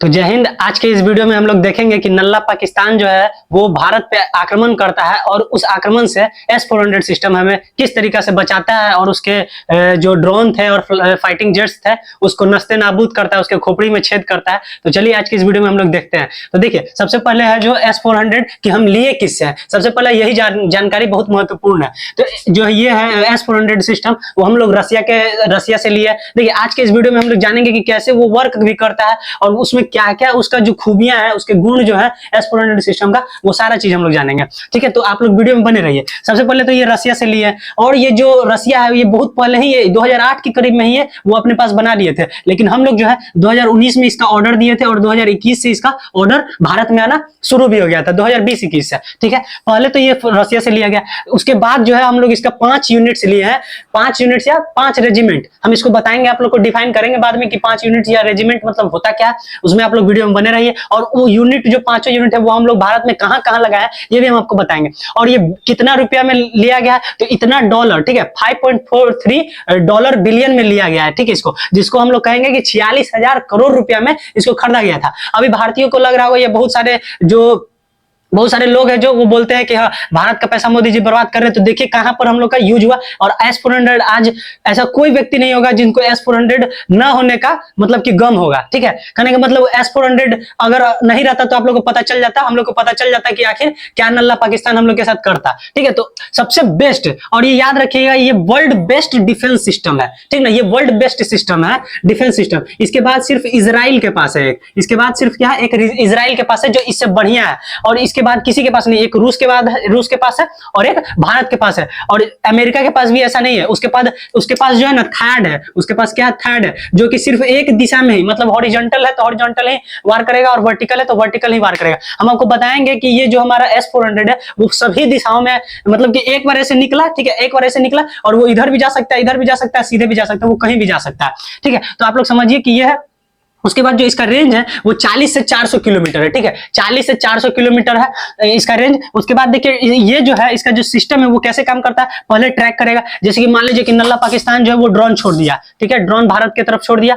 तो जय हिंद। आज के इस वीडियो में हम लोग देखेंगे कि नल्ला पाकिस्तान जो है वो भारत पे आक्रमण करता है और उस आक्रमण से S-400 सिस्टम हमें किस तरीका से बचाता है और उसके जो ड्रोन थे और फाइटिंग जेट्स थे उसको नस्ते नाबूद करता है, उसके खोपड़ी में छेद करता है। तो चलिए आज की इस वीडियो में हम लोग देखते हैं। तो देखिए, सबसे पहले है जो S-400 कि हम लिए किससे है। सबसे पहले यही जानकारी बहुत महत्वपूर्ण है। तो जो ये है S-400 सिस्टम वो हम लोग रसिया से लिए। देखिए, आज के इस वीडियो में हम लोग जानेंगे कि कैसे वो वर्क भी करता है और उसमें क्या क्या उसका जो खूबियां है, उसके गुण जो है S-400 सिस्टम का, वो सारा चीज हम लोग जानेंगे। ठीक है, तो आप लोग वीडियो में बने रहिए। सबसे पहले तो ये रसिया से लिए और ये जो रसिया है ये बहुत पहले ही, ये 2008 के करीब में ही है वो अपने पास बना लिए थे, लेकिन हम लोग जो है 2019 में इसका ऑर्डर दिए थे और 2021 से इसका ऑर्डर भारत में आना शुरू भी हो गया था, 2020-21 से। ठीक है, पहले तो ये रसिया से लिया गया। उसके बाद जो है हम लोग इसका 5 यूनिट्स लिए हैं, 5 यूनिट्स या 5 रेजिमेंट। हम इसको बताएंगे, आप लोग को डिफाइन करेंगे बाद में कि 5 यूनिट या रेजिमेंट मतलब होता क्या है। उसमें आप लोग वीडियो में बने रहिए और वो यूनिट जो 5 यूनिट है वो हम लोग भारत में कहां कहां लगाया ये भी हम आपको बताएंगे। और ये कितना रुपया में लिया गया है, तो इतना डॉलर, ठीक है, $5.43 बिलियन में लिया गया है। ठीक है, इसको जिसको हम लोग कहेंगे कि 46,000 करोड़ रुपया में इसको खरीदा गया था। अभी भारतीयों को लग रहा होगा, ये बहुत सारे लोग हैं जो वो बोलते हैं कि हाँ, भारत का पैसा मोदी जी बर्बाद कर रहे हैं। तो देखिए कहां पर हम लोग का यूज हुआ। और S-400 आज ऐसा कोई व्यक्ति नहीं होगा जिनको S-400 ना होने का मतलब कि गम होगा। ठीक है, कहने का मतलब S-400 अगर नहीं रहता तो आप लोग को पता चल जाता, हम लोग को पता चल जाता कि आखिर क्या नल्ला पाकिस्तान हम लोग के साथ करता। ठीक है, तो सबसे बेस्ट, और ये याद रखिएगा, ये वर्ल्ड बेस्ट डिफेंस सिस्टम है। ठीक ना, ये वर्ल्ड बेस्ट सिस्टम है, डिफेंस सिस्टम। इसके बाद सिर्फ इजराइल के पास है, इसके बाद सिर्फ क्या है, एक इजराइल के पास है जो इससे बढ़िया है, और इसके बाद किसी के पास नहीं। एक रूस के पास है और एक भारत के पास है, और अमेरिका के पास भी ऐसा नहीं है। उसके पास जो है ना थर्ड है, उसके पास क्या है, थर्ड है, जो कि सिर्फ एक दिशा में ही, मतलब हॉरिजॉन्टल है तो हॉरिजॉन्टल ही वार करेगा और वर्टिकल है तो वर्टिकल ही वार करेगा। हम आपको बताएंगे कि ये जो हमारा S-400 है वो सभी दिशाओं में, मतलब कि एक बार ऐसे निकला, ठीक है, एक बार ऐसे निकला और वो इधर भी जा सकता है, इधर भी जा सकता है, सीधे भी जा सकता है, वो कहीं भी जा सकता है। ठीक है, तो आप लोग समझिए कि ये है। उसके बाद जो इसका रेंज है वो 40 से 400 किलोमीटर है। ठीक है, 40 से 400 किलोमीटर है इसका रेंज। उसके बाद देखिए ये जो है इसका जो सिस्टम है वो कैसे काम करता है, पहले ट्रैक करेगा। जैसे कि मान लीजिए कि नल्ला पाकिस्तान जो है वो ड्रोन छोड़ दिया, ठीक है, ड्रोन भारत की तरफ छोड़ दिया।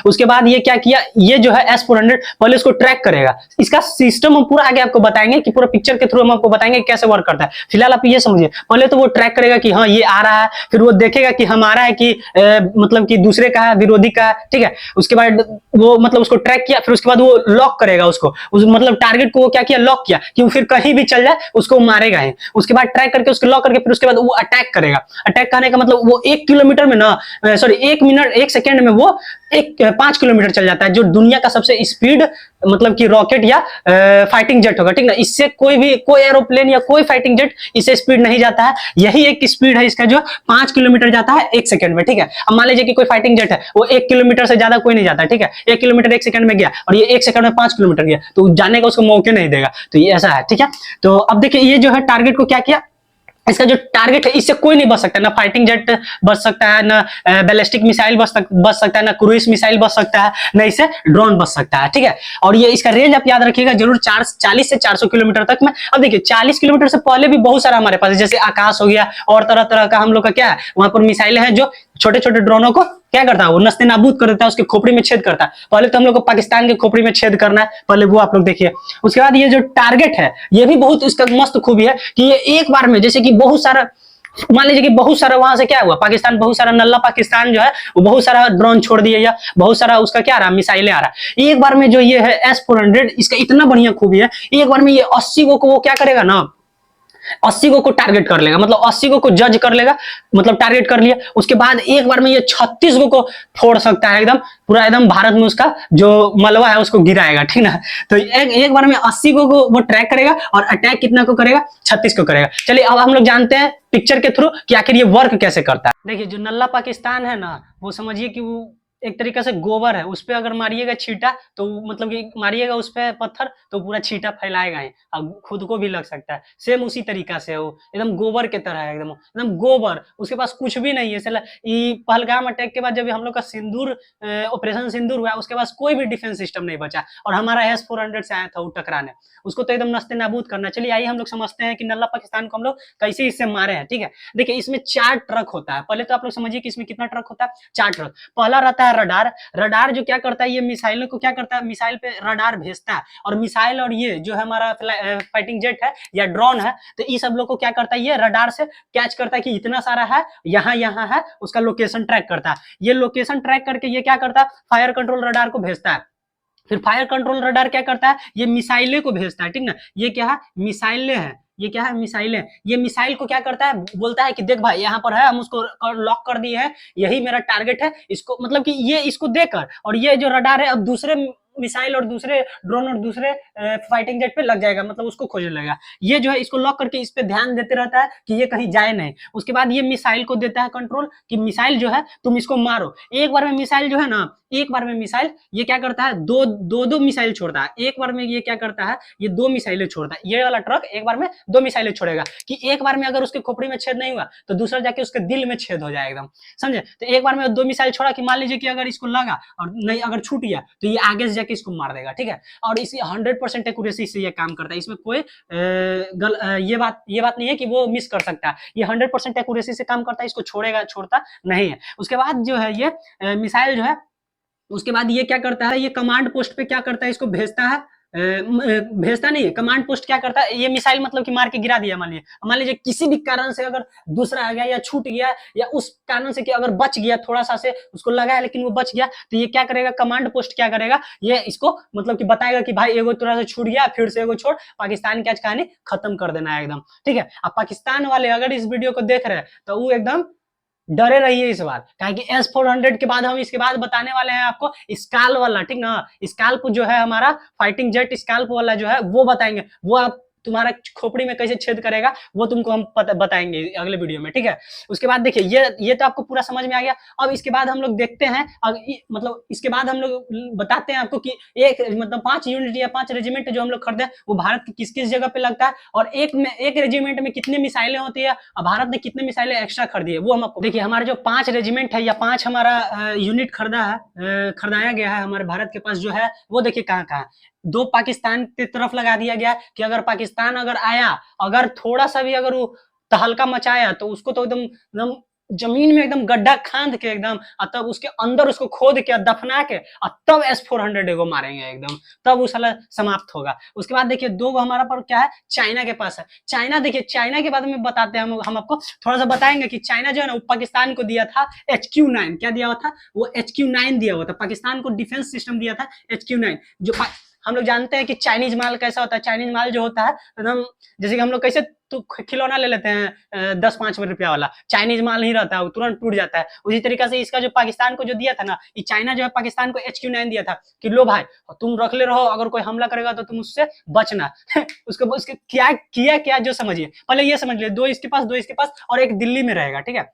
उसके बाद ये क्या किया, ये जो है S-400 पहले उसको ट्रैक करेगा। इसका सिस्टम हम पूरा आगे आपको बताएंगे कि पूरा पिक्चर के थ्रू हम आपको बताएंगे कैसे वर्क करता है। फिलहाल आप ये समझिए, पहले तो वो ट्रैक करेगा कि हाँ ये आ रहा है, फिर वो देखेगा कि हमारा है कि मतलब कि दूसरे का है, विरोधी का है। ठीक है, उसके बाद वो मतलब उसको ट्रैक किया, फिर उसके बाद वो लॉक करेगा उसको, मतलब टारगेट को वो क्या किया, लॉक किया कि वो फिर कहीं भी चल जाए उसको मारेगा ही। उसके बाद ट्रैक करके उसको लॉक करके फिर उसके बाद वो अटैक करेगा। अटैक करने का मतलब वो 1 किलोमीटर में ना, सॉरी 1 मिनट 1 सेकेंड में वो 5 किलोमीटर चल जाता है, जो दुनिया का सबसे स्पीड मतलब कि रॉकेट या फाइटिंग जेट होगा। ठीक ना, इससे कोई एरोप्लेन या कोई फाइटिंग जेट इससे स्पीड नहीं जाता है। यही एक स्पीड है इसका जो 5 किलोमीटर जाता है 1 सेकंड में। ठीक है, अब मान लीजिए कि कोई फाइटिंग जेट है वो 1 किलोमीटर से ज्यादा कोई नहीं जाता। ठीक है, 1 किलोमीटर 1 सेकंड में गया और ये 1 सेकंड में 5 किलोमीटर गया, तो जाने का उसको मौके नहीं देगा। तो ये ऐसा है। ठीक है, तो अब देखिए ये जो है टारगेट को क्या किया, इसका जो टारगेट है इससे कोई नहीं बच सकता, ना फाइटिंग जेट बच सकता है, ना बैलिस्टिक मिसाइल बच सकता है, ना क्रूइज मिसाइल बच सकता है, ना इससे ड्रोन बच सकता है। ठीक है, और ये इसका रेंज आप याद रखिएगा जरूर, 40 से 400 किलोमीटर तक में। अब देखिए 40 किलोमीटर से पहले भी बहुत सारा हमारे पास है, जैसे आकाश हो गया और तरह तरह का हम लोग का क्या है, वहां पर मिसाइलें हैं जो छोटे छोटे ड्रोनों को क्या करता है, वो नस्ते नाबूद कर देता है, उसके खोपड़ी में छेद करता है। पहले तो हम लोग को पाकिस्तान के खोपड़ी में छेद करना है, पहले वो आप लोग देखिए। उसके बाद ये जो टारगेट है ये भी बहुत इसका मस्त खूबी है कि ये एक बार में, जैसे कि बहुत सारा, मान लीजिए कि बहुत सारा वहां से क्या हुआ, पाकिस्तान बहुत सारा नल्ला पाकिस्तान जो है वो बहुत सारा ड्रोन छोड़ दिया या बहुत सारा उसका क्या आ रहा है, मिसाइलें आ रहा है। एक बार में जो ये है S-400 इसका इतना बढ़िया खूबी है, एक बार में ये 80 को वो क्या करेगा ना, 80 को टारगेट कर लेगा, मतलब 80 को जज कर लेगा, मतलब टारगेट कर लिया। उसके बाद एक बार में ये 36 को फोड़ सकता है, एकदम पूरा एकदम भारत में उसका जो मलबा है उसको गिराएगा। ठीक ना, तो एक बार में 80 को वो ट्रैक करेगा और अटैक कितना को करेगा, 36 को करेगा। चलिए अब हम लोग जानते हैं पिक्चर के थ्रू कि आखिर ये वर्क कैसे करता है। देखिए जो नल्ला पाकिस्तान है ना, वो समझिए कि वो एक तरीके से गोबर है, उस पर अगर मारिएगा छींटा तो मतलब कि मारिएगा उस पर पत्थर तो पूरा छींटा फैलाएगा ही, अब खुद को भी लग सकता है। सेम उसी तरीका से वो एकदम गोबर के तरह है, एकदम एकदम गोबर, उसके पास कुछ भी नहीं है। चला पहलगाम अटैक के बाद जब हम लोग का सिंदूर ऑपरेशन सिंदूर हुआ, उसके पास कोई भी डिफेंस सिस्टम नहीं बचा और हमारा S-400 से आया था वो टकराने, उसको तो एकदम नस्ते नाबूद करना। चलिए आइए हम लोग समझते हैं कि नल्ला पाकिस्तान को हम लोग कैसे इससे मारे हैं। ठीक है, देखिए इसमें 4 ट्रक होता है। पहले तो आप लोग समझिए कि इसमें कितना ट्रक होता है, 4 ट्रक। पहला रहता है रडार। रडार जो क्या करता है, ये मिसाइलों को क्या करता है, मिसाइल पे रडार भेजता है, और मिसाइल और ये जो है हमारा फाइटिंग जेट है या ड्रोन है, तो ये सब लोग को क्या करता है, ये रडार से कैच करता है कि इतना सारा है, यहाँ यहाँ है, उसका लोकेशन ट्रैक करता है। ये लोकेशन ट्रैक करके ये क्या करता है, फायर कंट्रोल रडार को भेजता है। फिर फायर कंट्रोल रडार क्या करता है, ये मिसाइलें को भेजता है, ठीक ना। ये क्या है, मिसाइलें हैं, ये क्या है, मिसाइलें। ये मिसाइल को क्या करता है, बोलता है कि देख भाई यहाँ पर है, हम उसको लॉक कर दिए हैं, यही मेरा टारगेट है, इसको मतलब कि ये इसको देकर, और ये जो रडार है अब दूसरे मिसाइल और दूसरे ड्रोन और दूसरे फाइटिंग जेट पे लग जाएगा, मतलब उसको खोजने लगेगा। ये जो है इसको लॉक करके इस पे ध्यान देते रहता है कि ये कहीं जाए नहीं। उसके बाद ये मिसाइल को देता है कंट्रोल कि मिसाइल जो है तुम इसको मारो। एक बार में मिसाइल जो है ना, एक बार में मिसाइल ये क्या करता है, दो मिसाइल छोड़ता है। एक बार में ये क्या करता है, ये 2 मिसाइलें छोड़ता है। ये वाला ट्रक एक बार में 2 मिसाइलें छोड़ेगा कि एक बार में अगर उसके खोपड़ी में छेद नहीं हुआ तो दूसरा जाके उसके दिल में छेद हो जाए एकदम, समझे। तो एक बार में 2 मिसाइल छोड़ा कि मान लीजिए कि अगर इसको लगा और नहीं, अगर छूट गया तो ये आगे से जाके इसको मार देगा, ठीक है। और इसी 100% एक्यूरेसी से ये काम करता है। इसमें कोई ये बात नहीं है कि वो मिस कर सकता है। ये 100% एक्यूरेसी से काम करता है, इसको छोड़ता नहीं है। उसके बाद जो है ये मिसाइल जो है, उसके बाद ये क्या करता है, ये कमांड पोस्ट पे क्या करता है, इसको भेजता है, भेजता नहीं है, कमांड पोस्ट क्या करता है, ये मिसाइल मतलब कि मार के गिरा दिया, मान लीजिए किसी भी कारण से अगर दूसरा आ गया या छूट गया, या उस कारण से कि अगर बच गया, थोड़ा सा से उसको लगा है लेकिन वो बच गया, तो ये क्या करेगा, कमांड पोस्ट क्या करेगा, ये इसको मतलब कि बताएगा कि भाई एगो थोड़ा सा छूट गया, फिर से एगो छोड़, पाकिस्तान की आज कहानी खत्म कर देना है एकदम, ठीक है। अब पाकिस्तान वाले अगर इस वीडियो को देख रहे हैं तो वो एकदम डरे रहिए इस बार, कि S-400 के बाद हम इसके बाद बताने वाले हैं आपको स्काल वाला, ठीक ना। स्काल्प जो है हमारा फाइटिंग जेट, स्काल्प वाला जो है वो बताएंगे, वो आप तुम्हारा खोपड़ी में कैसे छेद करेगा वो तुमको हम बताएंगे अगले वीडियो में, ठीक है। उसके बाद देखिए ये तो आपको पूरा समझ में आ गया। अब इसके बाद हम लोग देखते हैं, मतलब इसके बाद हम लोग बताते हैं आपको कि एक मतलब 5 यूनिट या 5 रेजिमेंट जो हम लोग खरीदे वो भारत की किस किस जगह पे लगता है, और एक रेजिमेंट में कितनी मिसाइलें होती है, और भारत ने कितने मिसाइलें एक्स्ट्रा खरीदी है वो हम आपको देखिए। हमारे जो 5 रेजिमेंट है या 5 हमारा यूनिट खरीदाया गया है हमारे भारत के पास जो है, वो देखिए कहाँ कहाँ। 2 पाकिस्तान की तरफ लगा दिया गया कि अगर पाकिस्तान अगर आया, अगर थोड़ा सा भी अगर वो तहलका मचाया तो उसको तो एकदम जमीन में एकदम गड्ढा खांद के एकदम, और तब उसके अंदर उसको खोद के दफना के, और तब S-400 एगो मारेंगे एकदम, तब वो साला समाप्त होगा। उसके बाद देखिए 2 हमारा पर क्या है, चाइना के पास है। चाइना देखिए, चाइना के बारे में बताते हैं हम आपको थोड़ा सा बताएंगे कि चाइना जो है ना वो पाकिस्तान को दिया था HQ-9, क्या दिया हुआ था, वो HQ-9 दिया हुआ था, पाकिस्तान को डिफेंस सिस्टम दिया था HQ-9। जो हम लोग जानते हैं कि चाइनीज माल कैसा होता है, चाइनीज माल जो होता है एकदम, जैसे कि हम लोग कैसे तो खिलौना ले लेते हैं 10-5 रुपया वाला, चाइनीज माल नहीं रहता है, वो तुरंत टूट जाता है। उसी तरीका से इसका जो पाकिस्तान को जो दिया था ना, ये चाइना जो है पाकिस्तान को HQ-9 दिया था कि लो भाई तुम रख ले रहो, अगर कोई हमला करेगा तो तुम उससे बचना। उसके क्या किया क्या जो समझिए, पहले ये समझ लिया, 2 इसके पास और एक दिल्ली में रहेगा, ठीक है।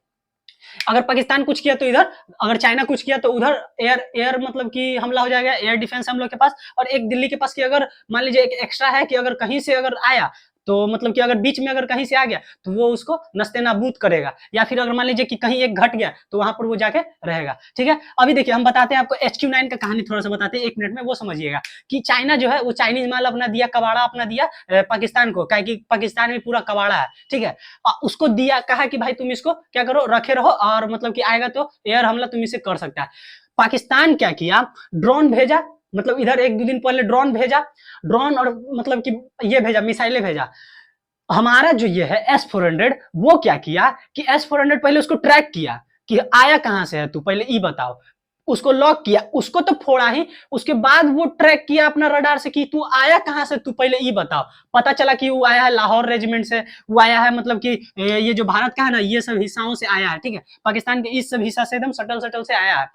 अगर पाकिस्तान कुछ किया तो इधर, अगर चाइना कुछ किया तो उधर एयर मतलब कि हमला हो जाएगा, एयर डिफेंस हम लोग के पास। और एक दिल्ली के पास कि अगर मान लीजिए एक एक्स्ट्रा है कि अगर कहीं से अगर आया तो मतलब कि अगर बीच में अगर कहीं से आ गया तो वो उसको नस्ते नाबूद करेगा, या फिर अगर मान लीजिए कि कहीं एक घट गया तो वहां पर वो जाके रहेगा, ठीक है। अभी देखिए हम बताते हैं आपको HQ-9 का कहानी थोड़ा सा बताते हैं 1 मिनट में, वो समझिएगा कि चाइना जो है वो चाइनीज माल अपना दिया, कबाड़ा अपना दिया पाकिस्तान को, क्या कि पाकिस्तान में पूरा कबाड़ा है, ठीक है। उसको दिया, कहा कि भाई तुम इसको क्या करो, रखे रहो, और मतलब कि आएगा तो एयर हमला तुम इसे कर सकता है। पाकिस्तान क्या किया, ड्रोन भेजा, मतलब इधर 1-2 दिन पहले ड्रोन भेजा, ड्रोन और मतलब कि ये भेजा, मिसाइलें भेजा। हमारा जो ये है S-400, वो क्या किया कि S-400 पहले उसको ट्रैक किया कि आया कहां से है तू, पहले ये बताओ। उसको लॉक किया, उसको तो फोड़ा ही, उसके बाद वो ट्रैक किया अपना रडार से कि तू आया कहां से, तू पहले ये बताओ। पता चला कि वो आया है लाहौर रेजिमेंट से, वो आया है मतलब कि ये जो भारत का है ना, ये सब हिस्साओं से आया है, ठीक है। पाकिस्तान के इस सब हिस्सा से एकदम सटल से आया है।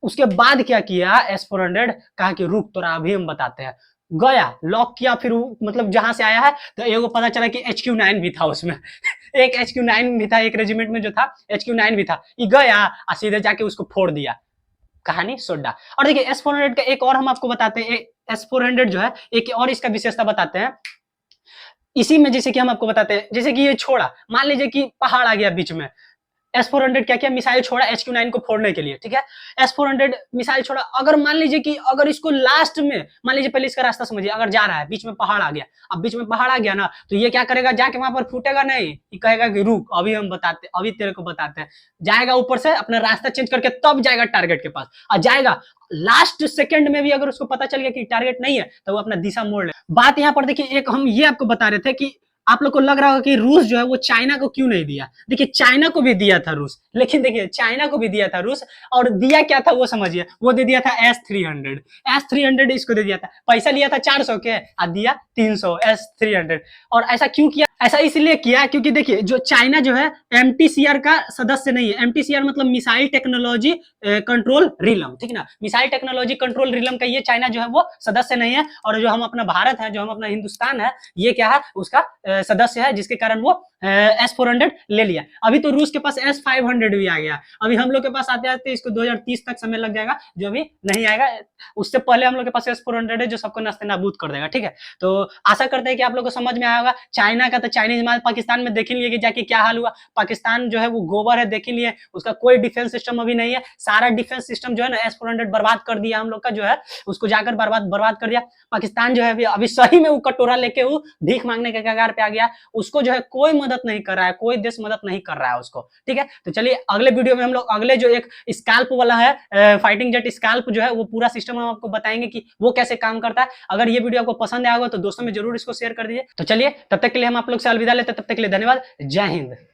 उसके बाद क्या किया S-400, कहा कि रुक तोरा अभी हम बताते हैं। गया, लॉक किया, फिर मतलब जहां से आया है तो एगो पता चला कि HQ-9 भी था उसमें। एक HQ-9 भी था, एक रेजिमेंट में जो था HQ-9 भी था। ये गया और सीधे जाके उसको फोड़ दिया, कहानी सोडा। और देखिए S-400 का एक और हम आपको बताते हैं, S-400 जो है एक और इसका विशेषता बताते हैं इसी में। जैसे कि हम आपको बताते हैं, जैसे कि ये छोड़ा, मान लीजिए कि पहाड़ आ गया बीच में, S-400 क्या किया, मिसाइल छोड़ा HQ-9 को फोड़ने के लिए, ठीक है। S-400 मिसाइल छोड़ा, अगर मान लीजिए कि अगर इसको लास्ट में, मान लीजिए पहले इसका रास्ता समझिए, अगर जा रहा है बीच में पहाड़ आ गया, अब बीच में पहाड़ आ गया ना, तो ये क्या करेगा, जाके वहां पर फूटेगा नहीं, ये कहेगा कि रुक, अभी हम बताते, अभी तेरे को बताते हैं, जाएगा ऊपर से अपना रास्ता चेंज करके तब जाएगा टारगेट के पास, और जाएगा लास्ट सेकंड में भी अगर उसको पता चल गया कि टारगेट नहीं है तो वो अपना दिशा मोड़ ले। बात यहाँ पर देखिए, एक हम ये आपको बता रहे थे कि आप लोग को लग रहा होगा कि रूस जो है वो चाइना को क्यों नहीं दिया। देखिए चाइना को भी दिया था रूस, लेकिन देखिए चाइना को भी दिया था रूस, और दिया क्या था वो समझिए, वो दे दिया था S-300। S-300 इसको दे दिया था, पैसा लिया था 400 के और दिया 300 S-300। और ऐसा क्यों किया, ऐसा इसलिए किया क्योंकि देखिए जो चाइना जो है MTCR का सदस्य नहीं है। MTCR मतलब मिसाइल टेक्नोलॉजी कंट्रोल रिलम, ठीक ना, मिसाइल टेक्नोलॉजी कंट्रोल रिलम का ये चाइना जो है वो सदस्य नहीं है। और जो हम अपना भारत है, जो हम अपना हिंदुस्तान है, ये क्या है उसका सदस्य है, जिसके कारण वो S-400 ले लिया। अभी तो रूस के पास S-500 भी आ गया, अभी हम लोग के पास आते आते इसको 2030 तक समय लग जाएगा, जो अभी नहीं आएगा, उससे पहले हम लोग के पास S-400 है जो सबको नस्ते नाबूद कर देगा, ठीक है। तो आशा करते हैं कि आप लोग को समझ में आया होगा। चाइना का तो चाइनीज माल पाकिस्तान में देख लिए कि जाके क्या हाल हुआ, पाकिस्तान जो है वो गोबर है, देख लिए, उसका कोई डिफेंस सिस्टम अभी नहीं है, सारा डिफेंस सिस्टम जो है ना S-400 बर्बाद कर दिया हम लोग का, जो है उसको जाकर बर्बाद कर दिया। पाकिस्तान जो है अभी सही में वो कटोरा लेके वो भीख मांगने के कगार पे आ गया, उसको जो है कोई मदद नहीं कर रहा है, कोई देश मदद नहीं कर रहा है उसको, ठीक है। तो चलिए अगले वीडियो में हम लोग अगले जो एक स्कैल्प वाला है, फाइटिंग जेट स्कैल्प जो है वो पूरा सिस्टम हम आपको बताएंगे कि वो कैसे काम करता है। अगर ये वीडियो आपको पसंद आया होगा तो दोस्तों में जरूर इसको शेयर कर दीजिए। तो चलिए तब तक के लिए हम आप लोग से अलविदा लेते हैं, तब तक के लिए धन्यवाद, जय हिंद।